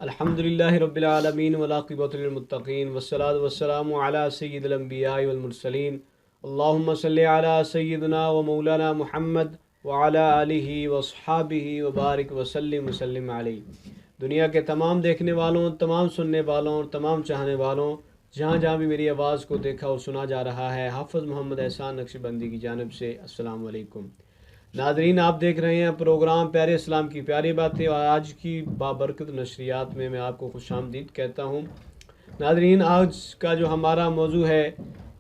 الحمدللہ رب العالمین والعاقبۃ للمتقین والصلاۃ والسلام علی سید الانبیاء والمرسلین اللہم صلی علی سیدنا و مولانا محمد وعلی آلہ واصحابہ وبارک وسلم وسلم علیہ۔ دنیا کے تمام دیکھنے والوں، تمام سننے والوں اور تمام چاہنے والوں، جہاں جہاں بھی میری آواز کو دیکھا اور سنا جا رہا ہے، حافظ محمد احسان نقشبندی کی جانب سے السلام علیکم۔ ناظرین، آپ دیکھ رہے ہیں پروگرام پیارے اسلام کی پیاری باتیں، اور آج کی بابرکت نشریات میں آپ کو خوش آمدید کہتا ہوں۔ ناظرین، آج کا جو ہمارا موضوع ہے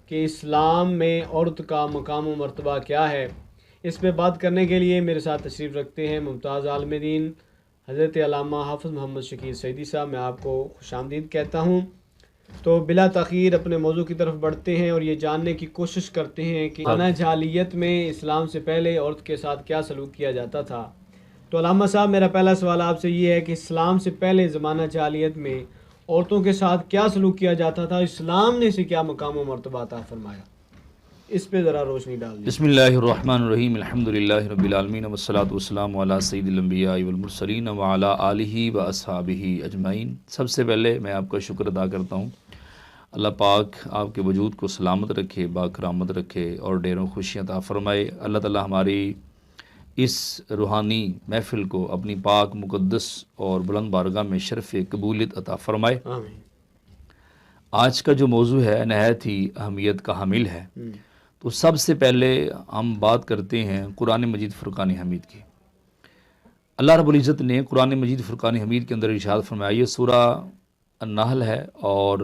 کہ اسلام میں عورت کا مقام و مرتبہ کیا ہے، اس پہ بات کرنے کے لیے میرے ساتھ تشریف رکھتے ہیں ممتاز عالم دین حضرت علامہ حافظ محمد شکیل سعیدی صاحب۔ میں آپ کو خوش آمدید کہتا ہوں۔ تو بلا تاخیر اپنے موضوع کی طرف بڑھتے ہیں اور یہ جاننے کی کوشش کرتے ہیں کہ خانہ جاہلیت میں اسلام سے پہلے عورت کے ساتھ کیا سلوک کیا جاتا تھا۔ تو علامہ صاحب، میرا پہلا سوال آپ سے یہ ہے کہ اسلام سے پہلے زمانہ جاہلیت میں عورتوں کے ساتھ کیا سلوک کیا جاتا تھا، اسلام نے اسے کیا مقام و مرتبہ عطا فرمایا، اس پہ ذرا روشنی ڈال دیں۔ بسم اللہ الرحمن الرحیم، الحمدللہ رب العالمین والصلاة والسلام علی سید الانبیاء والمرسلین وعلی آلہ واصحابہ اجمعین۔ سب سے پہلے میں آپ کا شکر ادا کرتا ہوں۔ اللہ پاک آپ کے وجود کو سلامت رکھے، باکرامت رکھے اور ڈھیروں خوشیاں عطا فرمائے۔ اللہ تعالی ہماری اس روحانی محفل کو اپنی پاک مقدس اور بلند بارگاہ میں شرف قبولیت عطا فرمائے۔ آمین۔ آج کا جو موضوع ہے نہایت ہی اہمیت کا حامل ہے۔ تو سب سے پہلے ہم بات کرتے ہیں قرآن مجید فرقان حمید کی۔ اللہ رب العزت نے قرآن مجید فرقان حمید کے اندر ارشاد فرمایا، یہ سورہ النحل ہے اور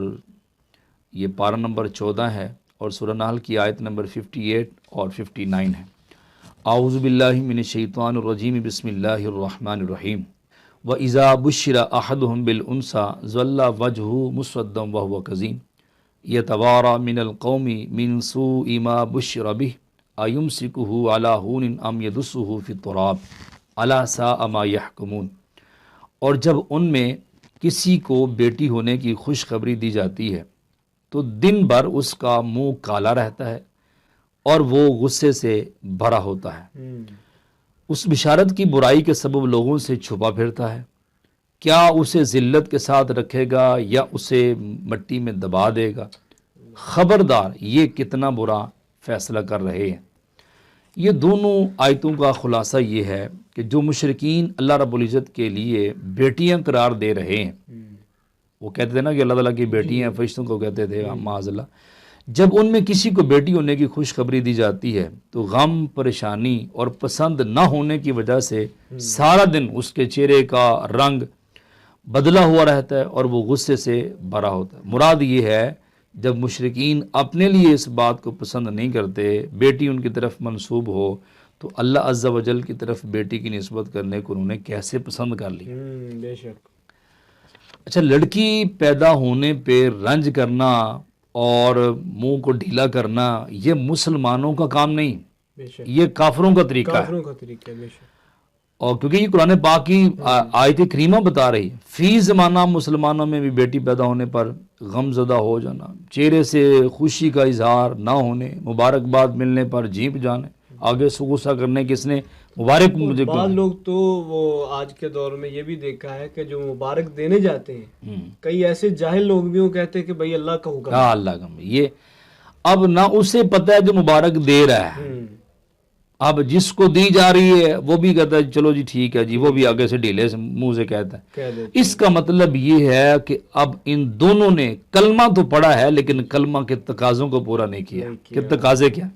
یہ پارہ نمبر 14 ہے، اور سورہ نحل کی آیت نمبر 58 اور 59 ہے۔ اعوذ باللہ من الشیطان الرجیم، بسم اللہ الرحمن الرحیم۔ وَإِذَا بُشِّرَ أَحَدُهُم بِالْأُنثىٰ ظَلَّ وَجْهُهُ مُسْوَدًّا وَهُوَ كَظِيمٌ يَتَوَارَىٰ مِنَ الْقَوْمِ مِنْ سُوءِ مَا بُشِّرَ بِهِ أَيُمْسِكُهُ عَلَىٰ هُونٍ أَمْ يَدُسُّهُ فِي التُّرَابِ أَلَا سَاءَ مَا يَحْكُمُونَ۔ اور جب ان میں کسی کو بیٹی ہونے کی خوشخبری دی جاتی ہے تو دن بھر اس کا منہ کالا رہتا ہے اور وہ غصے سے بھرا ہوتا ہے۔ اس بشارت کی برائی کے سبب لوگوں سے چھپا پھرتا ہے۔ کیا اسے ذلت کے ساتھ رکھے گا یا اسے مٹی میں دبا دے گا؟ خبردار، یہ کتنا برا فیصلہ کر رہے ہیں۔ یہ دونوں آیتوں کا خلاصہ یہ ہے کہ جو مشرکین اللہ رب العزت کے لیے بیٹیاں قرار دے رہے ہیں، وہ کہتے تھے نا کہ اللہ تعالیٰ کی بیٹی ہیں، فرشتوں کو کہتے تھے معاذ اللہ، جب ان میں کسی کو بیٹی ہونے کی خوشخبری دی جاتی ہے تو غم، پریشانی اور پسند نہ ہونے کی وجہ سے سارا دن اس کے چہرے کا رنگ بدلا ہوا رہتا ہے اور وہ غصے سے بھرا ہوتا ہے۔ مراد یہ ہے جب مشرکین اپنے لیے اس بات کو پسند نہیں کرتے، بیٹی ان کی طرف منسوب ہو، تو اللہ عز و جل کی طرف بیٹی کی نسبت کرنے کو انہوں نے کیسے پسند کر لی۔ بے شک۔ اچھا، لڑکی پیدا ہونے پہ رنج کرنا اور منہ کو ڈھیلا کرنا یہ مسلمانوں کا کام نہیں، بے شک، یہ کافروں کا طریقہ ہے۔ کافروں کا طریقہ ہے، بے شک۔ اور کیونکہ یہ قرآن پاک کی آیت کریمہ بتا رہی ہے، فی زمانہ مسلمانوں میں بھی بیٹی پیدا ہونے پر غم زدہ ہو جانا، چہرے سے خوشی کا اظہار نہ ہونے، مبارکباد ملنے پر جھیپ جانے، آگے سے غصہ کرنے کس نے مبارک مجھے بعض لوگ تو وہ آج کے دور میں یہ بھی دیکھا ہے کہ جو مبارک دینے جاتے ہیں، کئی ایسے جاہل لوگ بھی وہ کہتے ہیں کہ بھائی اللہ کا حکم ہے۔ ہاں، اللہ کا، یہ اب نہ اسے پتہ ہے جو مبارک دے رہا ہے، اب جس کو دی جا رہی ہے وہ بھی کہتا ہے چلو جی ٹھیک ہے جی، وہ بھی آگے سے ڈھیلے سے منہ سے کہتا ہے۔ اس کا مطلب یہ ہے کہ اب ان دونوں نے کلمہ تو پڑھا ہے لیکن کلمہ کے تقاضوں کو پورا نہیں کیا۔ کہ تقاضے کیا؟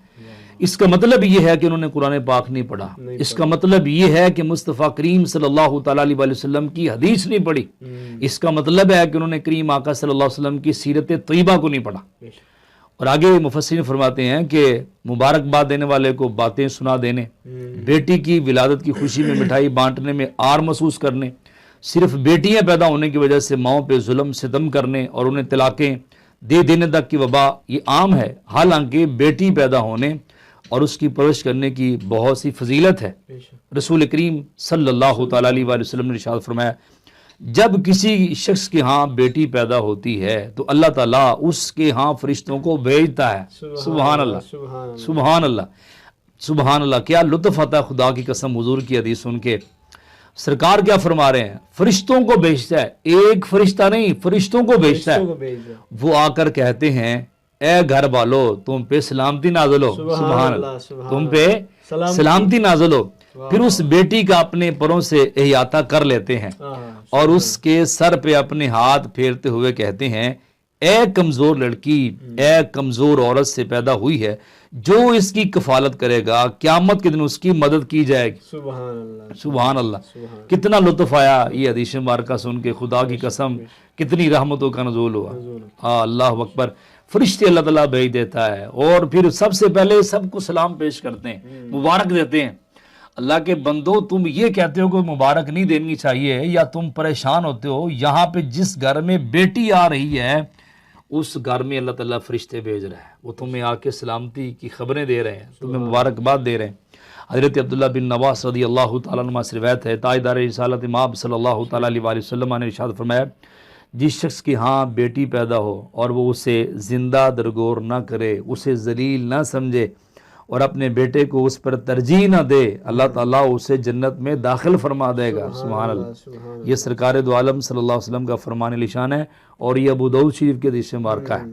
اس کا مطلب یہ ہے کہ انہوں نے قرآن پاک نہیں پڑھا، اس کا مطلب یہ ہے کہ مصطفیٰ کریم صلی اللہ تعالیٰ علیہ وسلم کی حدیث نہیں پڑھی، اس کا مطلب ہے کہ انہوں نے کریم آقا صلی اللہ علیہ وسلم کی سیرت طیبہ کو نہیں پڑھا۔ اور آگے مفسرین فرماتے ہیں کہ مبارکباد دینے والے کو باتیں سنا دینے، بیٹی کی ولادت کی خوشی میں مٹھائی بانٹنے میں آر محسوس کرنے، صرف بیٹیاں پیدا ہونے کی وجہ سے ماؤں پہ ظلم ستم کرنے اور انہیں طلاقیں دے دینے تک کی وبا یہ عام ہے، حالانکہ بیٹی پیدا ہونے اور اس کی پرورش کرنے کی بہت سی فضیلت ہے۔ رسول کریم صلی اللہ تعالیٰ علیہ وسلم نے ارشاد فرمایا، جب کسی شخص کے ہاں بیٹی پیدا ہوتی ہے تو اللہ تعالیٰ اس کے ہاں فرشتوں کو بھیجتا ہے۔ سبحان اللہ، سبحان اللہ، سبحان اللہ، کیا لطف آتا ہے خدا کی قسم حضور کی حدیث سن کے۔ سرکار کیا فرما رہے ہیں؟ فرشتوں کو بھیجتا ہے، ایک فرشتہ نہیں، فرشتوں کو بھیجتا فرشتوں کو ہے۔ بھیج دو۔ وہ آ کر کہتے ہیں اے گھر والو تم پہ سلامتی نازل ہو، سبحان اللہ، تم پہ سلامتی نازل ہو۔ پھر اس بیٹی کا اپنے پروں سے احاطہ کر لیتے ہیں اور اس کے سر پہ اپنے ہاتھ پھیرتے ہوئے کہتے ہیں اے کمزور لڑکی، اے کمزور عورت سے پیدا ہوئی ہے، جو اس کی کفالت کرے گا قیامت کے دن اس کی مدد کی جائے گی۔ سبحان اللہ، سبحان اللہ۔ کتنا لطف آیا یہ حدیث مبارکہ سن کے، خدا کی قسم کتنی رحمتوں کا نزول ہوا۔ ہاں، اللہ اکبر۔ فرشتے اللہ تعالیٰ بھیج دیتا ہے اور پھر سب سے پہلے سب کو سلام پیش کرتے ہیں، مبارک دیتے ہیں۔ اللہ کے بندو، تم یہ کہتے ہو کہ مبارک نہیں دینی چاہیے یا تم پریشان ہوتے ہو، یہاں پہ جس گھر میں بیٹی آ رہی ہے اس گھر میں اللہ تعالیٰ فرشتے بھیج رہا ہے، وہ تمہیں آ کے سلامتی کی خبریں دے رہے ہیں، تمہیں مبارکباد دے رہے ہیں۔ حضرت عبداللہ بن نواس رضی اللہ تعالیٰ عنہ سے روایت ہے، تاجدار رسالت مآب صلی اللہ تعالیٰ علیہ وآلہ وسلم نے ارشاد فرمایا جس شخص کی ہاں بیٹی پیدا ہو اور وہ اسے زندہ درگور نہ کرے، اسے ذلیل نہ سمجھے اور اپنے بیٹے کو اس پر ترجیح نہ دے، اللہ تعالیٰ اسے جنت میں داخل فرما دے گا۔ سبحان اللہ۔ یہ سرکار دو عالم صلی اللہ علیہ وسلم کا فرمان نشان ہے اور یہ ابو داؤد شریف کے حدیث مبارکہ ہے۔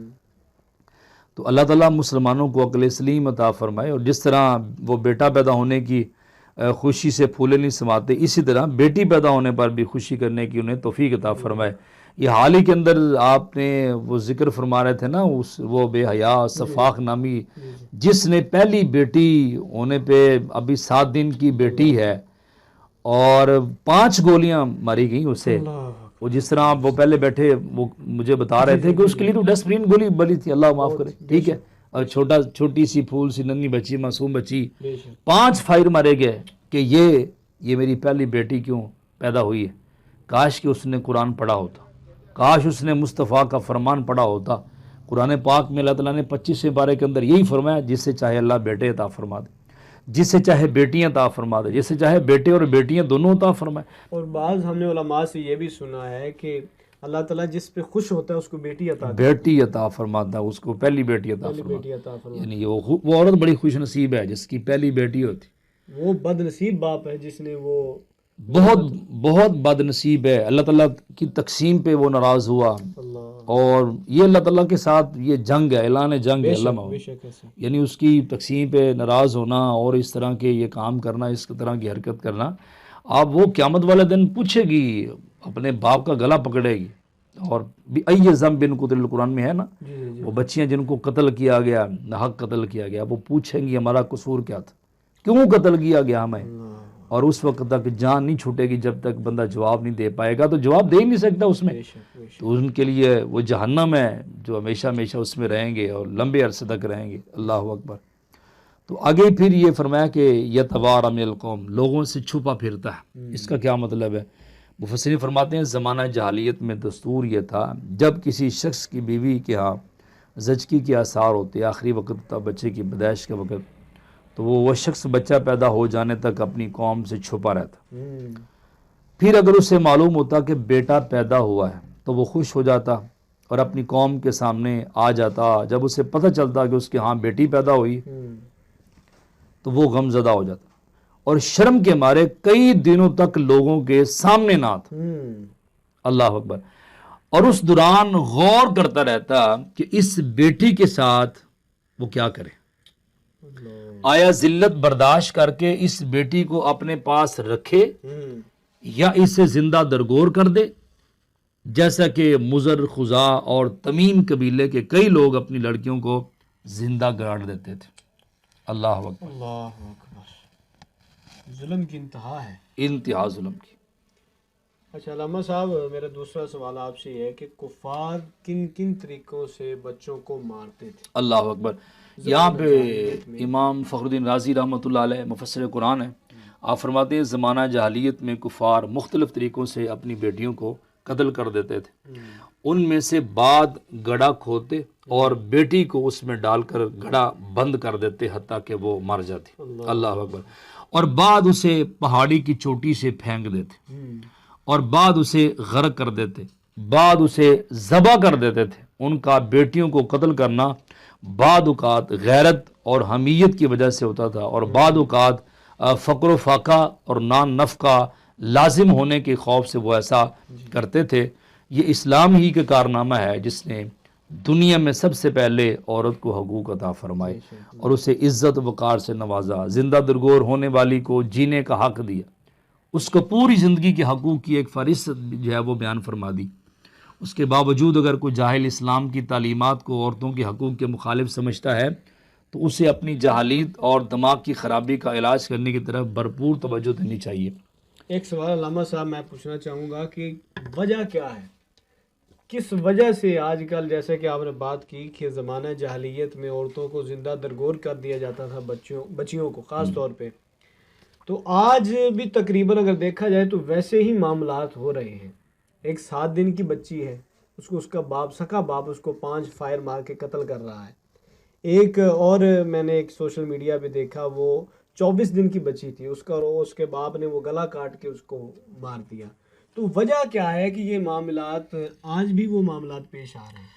تو اللہ تعالیٰ مسلمانوں کو عقل سلیم عطا فرمائے، اور جس طرح وہ بیٹا پیدا ہونے کی خوشی سے پھولے نہیں سماتے، اسی طرح بیٹی پیدا ہونے پر بھی خوشی کرنے کی انہیں توفیق عطا فرمائے۔ یہ حال ہی کے اندر آپ نے وہ ذکر فرما رہے تھے نا، وہ بے حیا صفاق نامی جس نے پہلی بیٹی ہونے پہ ابھی 7 دن کی بیٹی ہے اور 5 گولیاں ماری گئیں اسے، وہ جس طرح وہ پہلے بیٹھے وہ مجھے بتا رہے تھے کہ اس کے لیے تو ڈسپرین گولی بلی تھی، اللہ معاف کرے، ٹھیک ہے، اور چھوٹی سی پھول سی ننھی بچی، معصوم بچی، 5 فائر مارے گئے کہ یہ میری پہلی بیٹی کیوں پیدا ہوئی ہے۔ کاش کہ اس نے قرآن پڑھا ہوتا، کاش اس نے مصطفیٰ کا فرمان پڑھا ہوتا۔ قرآن پاک میں اللہ تعالیٰ نے 25 پارے کے اندر یہی فرمایا، جس سے چاہے اللہ بیٹے عطا فرما دے، جس سے چاہے بیٹیاں عطا فرما دے، جس سے چاہے بیٹے اور بیٹیاں دونوں عطا فرمائے۔ اور بعض ہم نے علماء سے یہ بھی سنا ہے کہ اللہ تعالیٰ جس پہ خوش ہوتا ہے اس کو بیٹی عطا بیٹی عطا فرماتا ہے، اس کو پہلی بیٹی عطا فرماتا ہے، یعنی وہ عورت بڑی خوش نصیب ہے جس کی پہلی بیٹی ہوتی۔ وہ بد نصیب باپ ہے جس نے وہ بہت بد نصیب ہے، اللہ تعالیٰ کی تقسیم پہ وہ ناراض ہوا، اور یہ اللہ تعالیٰ کے ساتھ یہ جنگ ہے، اعلان جنگ ہے اللہ، یعنی اس کی تقسیم پہ ناراض ہونا اور اس طرح کے یہ کام کرنا، اس طرح کی حرکت کرنا، اب وہ قیامت والے دن پوچھے گی، اپنے باپ کا گلا پکڑے گی۔ اور ای ذنب قتل، قرآن میں ہے نا، وہ بچیاں جن کو قتل کیا گیا، ناحق قتل کیا گیا، وہ پوچھیں گی ہمارا قصور کیا تھا، کیوں قتل کیا گیا ہمیں، اور اس وقت تک جان نہیں چھوٹے گی جب تک بندہ جواب نہیں دے پائے گا، تو جواب دے ہی نہیں سکتا اس میں، تو ان کے لیے وہ جہنم ہے جو ہمیشہ اس میں رہیں گے اور لمبے عرصے تک رہیں گے۔ اللہ اکبر۔ تو آگے پھر یہ فرمایا کہ یتوارا من القوم، لوگوں سے چھپا پھرتا ہے۔ اس کا کیا مطلب ہے؟ مفسرین فرماتے ہیں زمانہ جاہلیت میں دستور یہ تھا، جب کسی شخص کی بیوی کے ہاں زچگی کے آثار ہوتے، آخری وقت ہوتا بچے کی پیدائش کا وقت، تو وہ شخص بچہ پیدا ہو جانے تک اپنی قوم سے چھپا رہتا۔ پھر اگر اسے معلوم ہوتا کہ بیٹا پیدا ہوا ہے تو وہ خوش ہو جاتا اور اپنی قوم کے سامنے آ جاتا۔ جب اسے پتہ چلتا کہ اس کے ہاں بیٹی پیدا ہوئی تو وہ غم زدہ ہو جاتا اور شرم کے مارے کئی دنوں تک لوگوں کے سامنے نہ آتا۔ اللہ اکبر۔ اور اس دوران غور کرتا رہتا کہ اس بیٹی کے ساتھ وہ کیا کرے، آیا ذلت برداشت کر کے اس بیٹی کو اپنے پاس رکھے یا اسے زندہ درگور کر دے، جیسا کہ مضر، خزاع اور تمیم قبیلے کے کئی لوگ اپنی لڑکیوں کو زندہ گاڑ دیتے تھے۔ اللہ اکبر۔ اللہ اکبر، ظلم کی انتہا ہے، انتہا ظلم کی۔ اچھا علامہ صاحب، میرا دوسرا سوال آپ سے یہ ہے کہ کفار کن کن طریقوں سے بچوں کو مارتے تھے؟ اللہ اکبر۔ یہاں پہ امام فخر الدین رازی رحمۃ اللہ علیہ مفسر قرآن ہے، آپ فرماتے ہیں زمانہ جاہلیت میں کفار مختلف طریقوں سے اپنی بیٹیوں کو قتل کر دیتے تھے۔ ان میں سے بعد گڑھا کھودتے اور بیٹی کو اس میں ڈال کر گڑھا بند کر دیتے حتیٰ کہ وہ مر جاتی۔ اللہ اکبر۔ اور بعد اسے پہاڑی کی چوٹی سے پھینک دیتے اور بعد اسے غرق کر دیتے، بعد اسے ذبح کر دیتے تھے۔ ان کا بیٹیوں کو قتل کرنا بعد اوقات غیرت اور حمیت کی وجہ سے ہوتا تھا، اور بعد اوقات فقر و فاقہ اور نان نفقہ لازم ہونے کے خوف سے وہ ایسا کرتے تھے۔ یہ اسلام ہی کا کارنامہ ہے جس نے دنیا میں سب سے پہلے عورت کو حقوق عطا فرمائے اور اسے عزت و وقار سے نوازا، زندہ درگور ہونے والی کو جینے کا حق دیا، اس کو پوری زندگی کے حقوق کی ایک فہرست جو ہے وہ بیان فرما دی۔ اس کے باوجود اگر کوئی جاہل اسلام کی تعلیمات کو عورتوں کے حقوق کے مخالف سمجھتا ہے تو اسے اپنی جہالیت اور دماغ کی خرابی کا علاج کرنے کی طرف بھرپور توجہ دینی چاہیے۔ ایک سوال علامہ صاحب میں پوچھنا چاہوں گا کہ وجہ کیا ہے، کس وجہ سے آج کل، جیسے کہ آپ نے بات کی کہ زمانہ جاہلیت میں عورتوں کو زندہ درگور کر دیا جاتا تھا، بچیوں کو خاص طور پہ، تو آج بھی تقریباً اگر دیکھا جائے تو ویسے ہی معاملات ہو رہے ہیں۔ ایک 7 دن کی بچی ہے، اس کو اس کا باپ، سکا باپ، اس کو 5 فائر مار کے قتل کر رہا ہے۔ ایک اور میں نے ایک سوشل میڈیا پہ دیکھا، وہ 24 دن کی بچی تھی، اس کے باپ نے وہ گلا کاٹ کے اس کو مار دیا۔ تو وجہ کیا ہے کہ یہ معاملات آج بھی وہ معاملات پیش آ رہے ہیں؟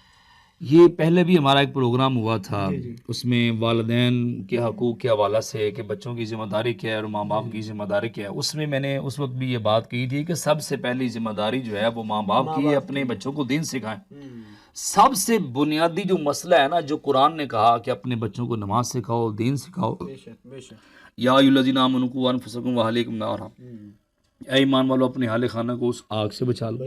یہ پہلے بھی ہمارا ایک پروگرام ہوا تھا، جی۔ اس میں والدین کے حقوق کے حوالہ سے کہ بچوں کی ذمہ داری کیا ہے اور ماں باپ کی ذمہ داری کیا ہے، اس میں نے اس وقت بھی یہ بات کہی تھی کہ سب سے پہلی ذمہ داری جو ہے وہ ماں باپ کی ہے، اپنے بچوں کو دین سکھائیں۔ سب سے بنیادی جو مسئلہ ہے نا، جو قرآن نے کہا کہ اپنے بچوں کو نماز سکھاؤ، دین سکھاؤ، یا ایھا الذین آمنوا قوا انفسکم واہلیکم نارا، اے ایمان والو اپنے اہل خانہ کو اس آگ سے بچا لو۔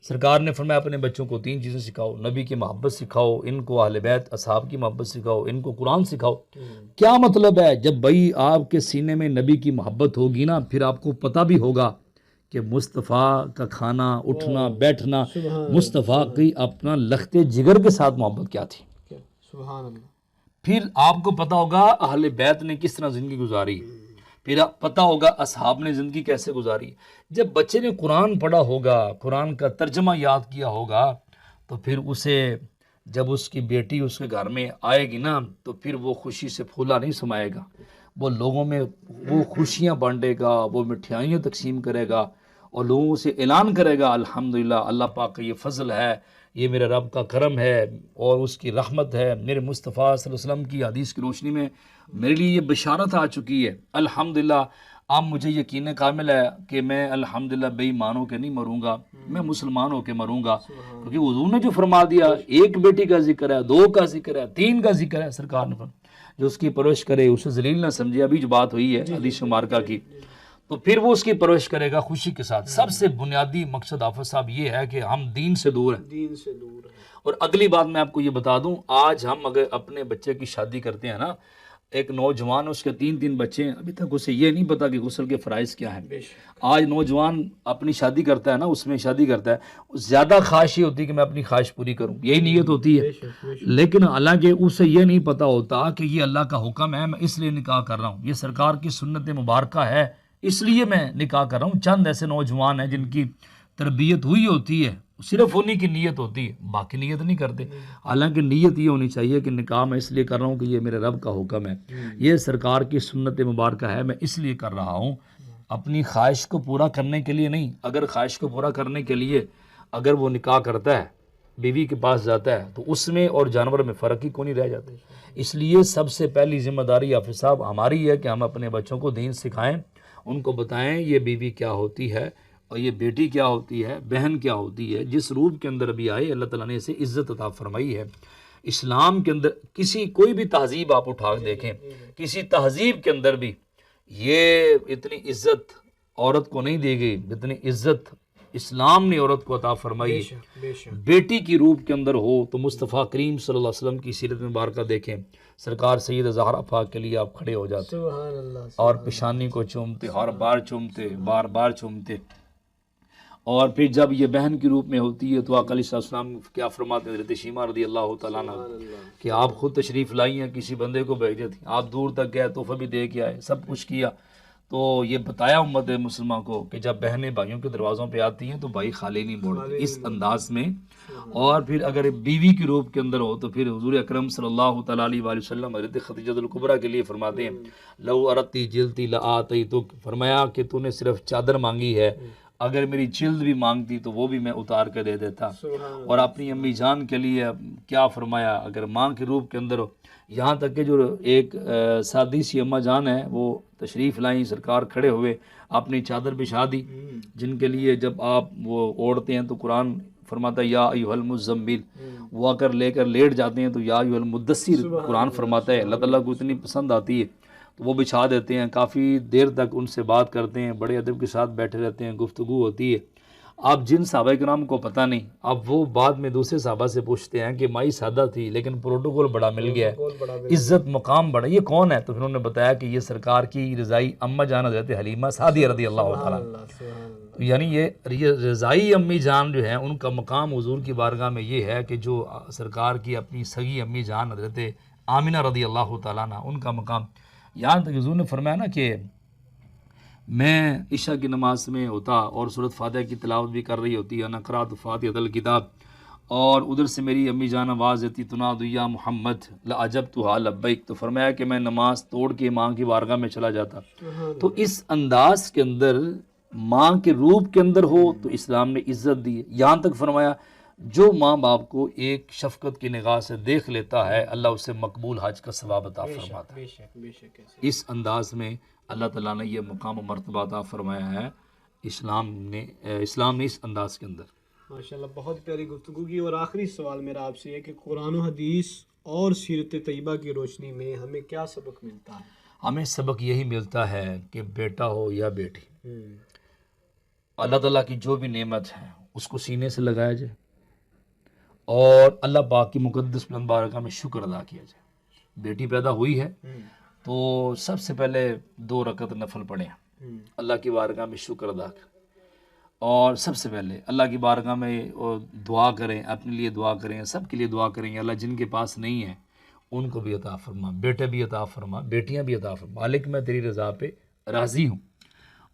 سرکار نے فرمایا اپنے بچوں کو 3 چیزیں سکھاؤ، نبی کی محبت سکھاؤ، ان کو اہل بیت اصحاب کی محبت سکھاؤ، ان کو قرآن سکھاؤ۔ کیا مطلب ہے؟ جب بھائی آپ کے سینے میں نبی کی محبت ہوگی نا، پھر آپ کو پتہ بھی ہوگا کہ مصطفیٰ کا کھانا، اٹھنا، بیٹھنا، مصطفیٰ کی اپنا لخت جگر کے ساتھ محبت کیا تھی۔ سبحان اللہ۔ پھر آپ کو پتہ ہوگا اہل بیت نے کس طرح زندگی گزاری، پھر پتہ ہوگا اصحاب نے زندگی کیسے گزاری۔ جب بچے نے قرآن پڑھا ہوگا، قرآن کا ترجمہ یاد کیا ہوگا، تو پھر اسے جب اس کی بیٹی اس کے گھر میں آئے گی نا، تو پھر وہ خوشی سے پھولا نہیں سمائے گا، وہ لوگوں میں وہ خوشیاں بانٹے گا، وہ مٹھائیاں تقسیم کرے گا اور لوگوں سے اعلان کرے گا الحمدللہ اللہ پاک کا یہ فضل ہے، یہ میرے رب کا کرم ہے اور اس کی رحمت ہے، میرے مصطفیٰ صلی اللہ علیہ وسلم کی حدیث کی روشنی میں میرے لیے یہ بشارت آ چکی ہے، الحمدللہ۔ اب مجھے یقین کامل ہے کہ میں الحمدللہ بے ایمان ہو کے نہیں مروں گا، میں مسلمان ہو کے مروں گا، کیونکہ حضور نے جو فرما دیا، ایک بیٹی کا ذکر ہے، 2 کا ذکر ہے، 3 کا ذکر ہے، سرکار نے فرمایا جو اس کی پرورش کرے اسے ذلیل نہ سمجھے۔ ابھی جو بات ہوئی ہے حدیث مبارکہ کی، تو پھر وہ اس کی پرورش کرے گا خوشی کے ساتھ۔ سب سے بنیادی مقصد حافظ صاحب یہ ہے کہ ہم دین سے دور ہیں، دین سے دور ہے۔ اور اگلی بات میں آپ کو یہ بتا دوں، آج ہم اگر اپنے بچے کی شادی کرتے ہیں نا، ایک نوجوان اس کے 3 بچے ہیں، ابھی تک اسے یہ نہیں پتا کہ غسل کے فرائض کیا ہیں۔ آج نوجوان اپنی شادی کرتا ہے نا، اس میں شادی کرتا ہے، زیادہ خواہش یہ ہوتی ہے کہ میں اپنی خواہش پوری کروں، یہی نیت ہوتی ہے، لیکن حالانکہ اسے یہ نہیں پتا ہوتا کہ یہ اللہ کا حکم ہے، میں اس لیے نکاح کر رہا ہوں، یہ سرکار کی سنت مبارکہ ہے، اس لیے میں نکاح کر رہا ہوں۔ چند ایسے نوجوان ہیں جن کی تربیت ہوئی ہوتی ہے، صرف انہی کی نیت ہوتی ہے، باقی نیت نہیں کرتے، حالانکہ نیت یہ ہونی چاہیے کہ نکاح میں اس لیے کر رہا ہوں کہ یہ میرے رب کا حکم ہے، یہ سرکار کی سنت مبارکہ ہے، میں اس لیے کر رہا ہوں، اپنی خواہش کو پورا کرنے کے لیے نہیں۔ اگر خواہش کو پورا کرنے کے لیے اگر وہ نکاح کرتا ہے، بیوی کے پاس جاتا ہے، تو اس میں اور جانور میں فرق ہی کون نہیں رہ جاتا۔ اس لیے سب سے پہلی ذمہ داری حافظ صاحب ہماری ہے کہ ہم اپنے بچوں کو دین سکھائیں، ان کو بتائیں یہ بیوی کیا ہوتی ہے اور یہ بیٹی کیا ہوتی ہے، بہن کیا ہوتی ہے، جس روپ کے اندر ابھی آئے اللہ تعالیٰ نے اسے عزت عطا فرمائی ہے۔ اسلام کے اندر کوئی بھی تہذیب آپ اٹھا کے دیکھیں، کسی تہذیب کے اندر بھی یہ اتنی عزت عورت کو نہیں دی گئی جتنی عزت اسلام نے عورت کو عطا فرمائی۔ بیٹی کی روپ کے اندر ہو تو مصطفیٰ کریم صلی اللہ علیہ وسلم کی سیرت مبارکہ دیکھیں، سرکار سید زہرا پاک کے لیے آپ کھڑے ہو جاتے اور پیشانی کو چومتے، ہر بار چومتے، بار بار چومتے، اور پھر جب یہ بہن کی روپ میں ہوتی ہے تو آقا علیہ السلام کیا فرماتے ہیں، حضرت شیمہ رضی اللہ تعالیٰ عنہ کہ آپ خود تشریف لائی ہیں، کسی بندے کو بھیجے تھے، آپ دور تک گئے، تحفہ بھی دے کے آئے، سب کچھ کیا، تو یہ بتایا امت مسلمہ کو کہ جب بہنیں بھائیوں کے دروازوں پہ آتی ہیں تو بھائی خالی نہیں موڑتے، اس انداز میں۔ اور پھر اگر بیوی کی روپ کے اندر ہو تو پھر حضور اکرم صلی اللہ تعالیٰ علیہ وآلہ وسلم حضرت خدیجہ الکبریٰ کے لیے فرماتے ہیں لو ارتی جلتی لآتیتک، فرمایا کہ تو نے صرف چادر مانگی ہے اگر میری جلد بھی مانگتی تو وہ بھی میں اتار کے دے دیتا. اور اپنی امی جان کے لیے کیا فرمایا, اگر ماں کے روپ کے اندر ہو, یہاں تک کہ جو ایک سادی سی اماں جان ہے وہ تشریف لائیں, سرکار کھڑے ہوئے اپنی چادر بچھا دی, جن کے لیے جب آپ وہ اوڑھتے ہیں تو قرآن فرماتا ہے یا ایھا المزمل, وہ اگر لے کر لیٹ جاتے ہیں تو یا ایھا المدثر قرآن فرماتا ہے. اللہ تعالیٰ کو اتنی پسند آتی ہے تو وہ بچھا دیتے ہیں, کافی دیر تک ان سے بات کرتے ہیں, بڑے ادب کے ساتھ بیٹھے رہتے ہیں, گفتگو ہوتی ہے. آپ جن صحابہ کرام کو پتہ نہیں, اب وہ بعد میں دوسرے صحابہ سے پوچھتے ہیں کہ مائی سادہ تھی لیکن پروٹوکول بڑا مل گیا ہے, عزت مقام بڑا, یہ کون ہے؟ تو پھر انہوں نے بتایا کہ یہ سرکار کی رضائی اماں جان حضرت حلیمہ سعدیہ رضی اللہ تعالیٰ. یعنی یہ رضائی امی جان جو ہیں ان کا مقام حضور کی بارگاہ میں یہ ہے کہ جو سرکار کی اپنی سگی امی جان حضرت آمنہ رضی اللہ تعالیٰ عنہ, ان کا مقام. یہاں تک حضور نے فرمایا نا کہ میں عشاء کی نماز میں ہوتا اور سورۃ فاتحہ کی تلاوت بھی کر رہی ہوتی ہے, نقرات فاتحۃ الکتاب, اور ادھر سے میری امی جان آواز دیتی تنادو یا محمد لعجبتھا لبیک, تو فرمایا کہ میں نماز توڑ کے ماں کی بارگاہ میں چلا جاتا. تو اس انداز کے اندر ماں کے روپ کے اندر ہو تو اسلام نے عزت دی. یہاں تک فرمایا جو ماں باپ کو ایک شفقت کی نگاہ سے دیکھ لیتا ہے اللہ اسے مقبول حج کا ثواب عطا فرماتا ہے. اس انداز میں اللہ تعالیٰ نے یہ مقام و مرتبہ عطا فرمایا ہے اسلام نے اس انداز کے اندر. ماشاءاللہ بہت پیاری گفتگو کی. اور آخری سوال میرا آپ سے ہے کہ قرآن و حدیث اور سیرت طیبہ کی روشنی میں ہمیں کیا سبق ملتا ہے؟ ہمیں سبق یہی ملتا ہے کہ بیٹا ہو یا بیٹی, اللہ تعالیٰ کی جو بھی نعمت ہے اس کو سینے سے لگایا جائے اور اللہ پاک کی مقدس بلند بارگاہ میں شکر ادا کیا جائے. بیٹی پیدا ہوئی ہے تو سب سے پہلے 2 رکعت نفل پڑھیں, اللہ کی بارگاہ میں شکر ادا کریں, اور سب سے پہلے اللہ کی بارگاہ میں دعا کریں, اپنے لیے دعا کریں, سب کے لیے دعا کریں. اللہ جن کے پاس نہیں ہے ان کو بھی عطا فرما, بیٹے بھی عطا فرما, بیٹیاں بھی عطا فرما, مالک میں تیری رضا پہ راضی ہوں.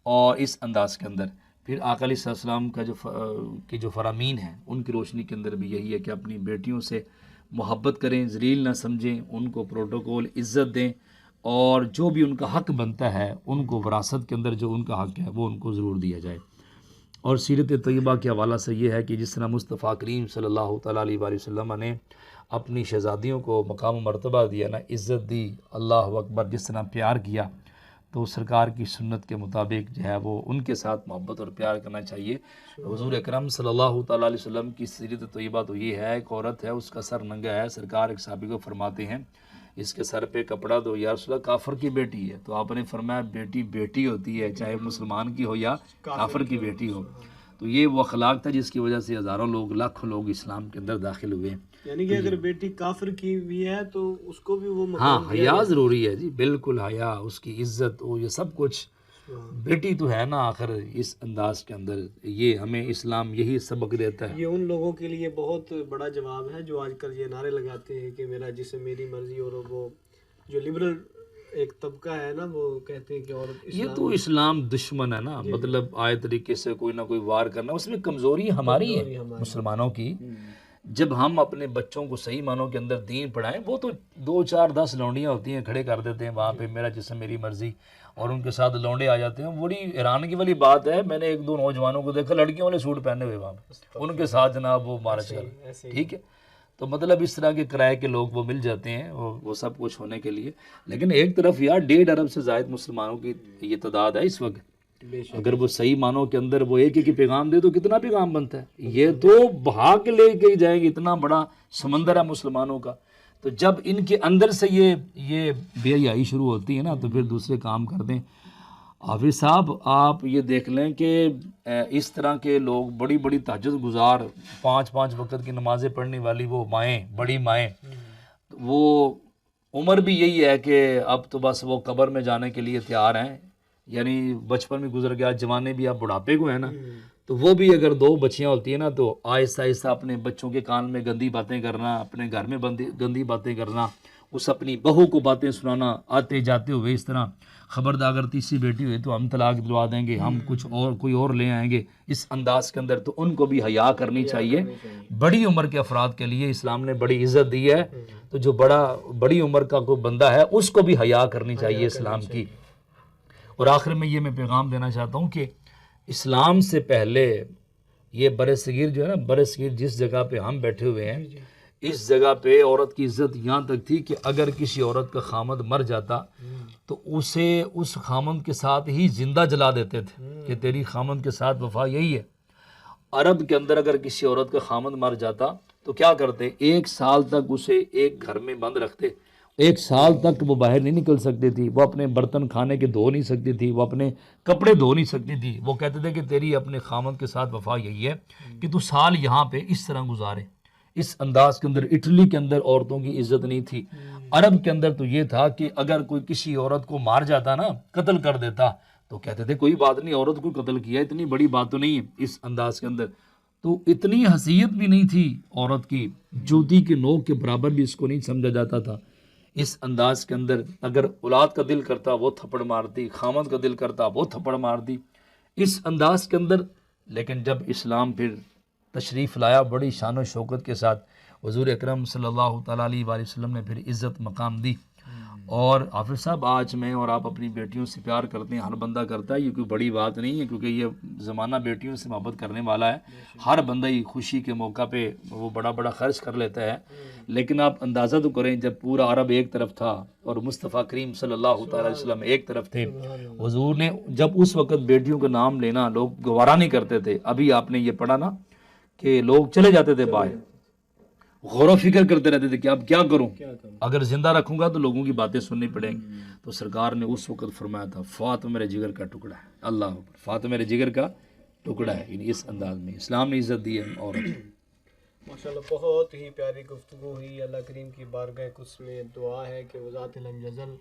اور اس انداز کے اندر پھر آقا علیہ السلام کا جو فرامین ہیں ان کی روشنی کے اندر بھی یہی ہے کہ اپنی بیٹیوں سے محبت کریں, ذلیل نہ سمجھیں, ان کو پروٹوکول عزت دیں, اور جو بھی ان کا حق بنتا ہے ان کو وراثت کے اندر جو ان کا حق ہے وہ ان کو ضرور دیا جائے. اور سیرت طیبہ کے حوالہ سے یہ ہے کہ جس طرح مصطفیٰ کریم صلی اللہ تعالیٰ علیہ وآلہ وسلم نے اپنی شہزادیوں کو مقام و مرتبہ دیا نا, عزت دی, اللہ اکبر, جس طرح پیار کیا, تو سرکار کی سنت کے مطابق جو ہے وہ ان کے ساتھ محبت اور پیار کرنا چاہیے. حضور اکرم صلی اللہ تعالیٰ علیہ وسلم کی سیرت طیبہ تو یہ ہے, ایک عورت ہے اس کا سر ننگا ہے, سرکار ایک صحابی کو فرماتے ہیں اس کے سر پہ کپڑا دو, یا رسول اللہ کافر کی بیٹی ہے. تو آپ نے فرمایا بیٹی بیٹی ہوتی ہے, چاہے مسلمان کی ہو یا کافر کی بیٹی ہو. تو یہ وہ اخلاق تھا جس کی وجہ سے ہزاروں لوگ, لاکھوں لوگ اسلام کے اندر داخل ہوئے. یعنی کہ اگر بیٹی کافر کی بھی ہے تو اس کو بھی وہ ہاں حیا ضروری ہے جی, بالکل حیا, اس کی عزت, وہ یہ سب کچھ. بیٹی تو ہے نا آخر اس انداز کے اندر, یہ ہمیں اسلام یہی سبق دیتا ہے. یہ ان لوگوں کے لیے بہت بڑا جواب ہے جو آج کل یہ نعرے لگاتے ہیں کہ میرا جسم میری مرضی, اور وہ جو لبرل ایک طبقہ ہے نا وہ کہتے ہیں کہ اور یہ تو اسلام دشمن ہے نا, مطلب آئے طریقے سے کوئی نہ کوئی وار کرنا, اس میں کمزوری ہماری ہے مسلمانوں کی. جب ہم اپنے بچوں کو صحیح معنوں کے اندر دین پڑھائیں, وہ تو 2 4 10 لونڈیاں ہوتی ہیں, کھڑے کر دیتے ہیں وہاں پہ میرا جسم میری مرضی, اور ان کے ساتھ لونڈے آ جاتے ہیں. بڑی حیرانگی والی بات ہے, میں نے 1 2 نوجوانوں کو دیکھا لڑکیوں والے سوٹ پہنے ہوئے وہاں پہ, ان کے ساتھ جناب وہ مارچ کر, ٹھیک ہے. تو مطلب اس طرح کے کرائے کے لوگ وہ مل جاتے ہیں وہ سب کچھ ہونے کے لیے. لیکن ایک طرف یار 1.5 ارب سے زائد مسلمانوں کی یہ تعداد ہے اس وقت, اگر وہ صحیح معنوں کے اندر وہ ایک ہی پیغام دے تو کتنا پیغام بنتا ہے. یہ تو بہا کے لے کے جائیں گے, اتنا بڑا سمندر ہے مسلمانوں کا. تو جب ان کے اندر سے یہ بے حیائی شروع ہوتی ہے نا تو پھر دوسرے کام کر دیں. حافظ صاحب آپ یہ دیکھ لیں کہ اس طرح کے لوگ بڑی بڑی تہجد گزار, 5 وقت کی نمازیں پڑھنے والی وہ مائیں, بڑی مائیں, وہ عمر بھی یہی ہے کہ اب تو بس وہ قبر میں جانے کے لیے تیار ہیں. یعنی بچپن میں گزر گیا, جوانے بھی اب بڑھاپے کو ہے نا, تو وہ بھی اگر 2 بچیاں ہوتی ہیں نا تو آہستہ آہستہ اپنے بچوں کے کان میں گندی باتیں کرنا, اپنے گھر میں گندی باتیں کرنا, اس اپنی بہو کو باتیں سنانا آتے جاتے ہوئے اس طرح. خبردار اگر تیسری بیٹی ہوئی تو ہم طلاق دلوا دیں گے, ہم کچھ اور کوئی اور لے آئیں گے, اس انداز کے اندر. تو ان کو بھی حیا کرنی چاہیے. بڑی عمر کے افراد کے لیے اسلام نے بڑی عزت دی ہے, تو جو بڑی عمر کا کوئی بندہ ہے اس کو بھی حیا کرنی چاہیے اسلام کی. اور آخر میں یہ میں پیغام دینا چاہتا ہوں کہ اسلام سے پہلے یہ برصغیر جو ہے نا، برصغیر جس جگہ پہ ہم بیٹھے ہوئے ہیں، اس جگہ پہ عورت کی عزت یہاں تک تھی کہ اگر کسی عورت کا خامد مر جاتا تو اسے اس خامد کے ساتھ ہی زندہ جلا دیتے تھے کہ تیری خامد کے ساتھ وفا یہی ہے۔ عرب کے اندر اگر کسی عورت کا خامد مر جاتا تو کیا کرتے؟ 1 سال تک اسے ایک گھر میں بند رکھتے، 1 سال تک وہ باہر نہیں نکل سکتی تھی، وہ اپنے برتن کھانے کے دھو نہیں سکتی تھی، وہ اپنے کپڑے دھو نہیں سکتی تھی۔ وہ کہتے تھے کہ تیری اپنے خامد کے ساتھ وفا یہی ہے کہ تو سال یہاں پہ اس طرح گزارے۔ اس انداز کے اندر اٹلی کے اندر عورتوں کی عزت نہیں تھی۔ عرب کے اندر تو یہ تھا کہ اگر کوئی کسی عورت کو مار جاتا نا، قتل کر دیتا، تو کہتے تھے کوئی بات نہیں، عورت کو قتل کیا، اتنی بڑی بات تو نہیں ہے۔ اس انداز کے اندر تو اتنی حیثیت بھی نہیں تھی عورت کی، جوتی کے نوک کے برابر بھی اس کو نہیں سمجھا جاتا تھا۔ اس انداز کے اندر اگر اولاد کا دل کرتا وہ تھپڑ مارتی، خامد کا دل کرتا وہ تھپڑ مارتی، اس انداز کے اندر۔ لیکن جب اسلام پھر تشریف لایا بڑی شان و شوکت کے ساتھ، حضور اکرم صلی اللہ تعالیٰ علیہ وآلہ وسلم نے پھر عزت مقام دی۔ اور حافظ صاحب آج میں اور آپ اپنی بیٹیوں سے پیار کرتے ہیں، ہر بندہ کرتا ہے، یہ کوئی بڑی بات نہیں ہے، کیونکہ یہ زمانہ بیٹیوں سے محبت کرنے والا ہے۔ ہر بندہ ہی خوشی کے موقع پہ وہ بڑا بڑا خرچ کر لیتا ہے، لیکن آپ اندازہ تو کریں جب پورا عرب ایک طرف تھا اور مصطفیٰ کریم صلی اللہ تعالیٰ علیہ وسلم ایک طرف تھے، حضور نے جب اس وقت بیٹیوں کا نام لینا لوگ گوارا نہیں کرتے تھے۔ ابھی آپ نے یہ پڑھا نا کہ لوگ چلے جاتے تھے باہر، غور و فکر کرتے رہتے تھے کہ اب کیا کروں، اگر زندہ رکھوں گا تو لوگوں کی باتیں سننی پڑیں گی۔ تو سرکار نے اس وقت فرمایا تھا فاطمہ میرے جگر کا ٹکڑا ہے، اللہ اکبر، فاطمہ میرے جگر کا ٹکڑا ہے۔ یعنی اس انداز میں اسلام نے عزت دی ہے عورت کو۔ ماشاءاللہ بہت ہی پیاری گفتگو ہوئی۔ اللہ کریم کی بارگاہ قدس میں دعا ہے کہ وہ ذات لم یزل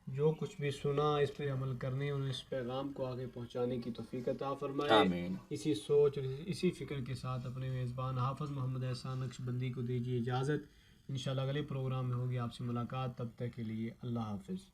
جو کچھ بھی سنا اس پہ عمل کرنے اور اس پیغام کو آگے پہنچانے کی توفیق عطا فرمائے۔ آمین۔ اسی سوچ اور اسی فکر کے ساتھ اپنے میزبان حافظ محمد احسان نقشبندی کو دیجیے اجازت۔ انشاءاللہ اگلے پروگرام میں ہوگی آپ سے ملاقات، تب تک کے لیے اللہ حافظ۔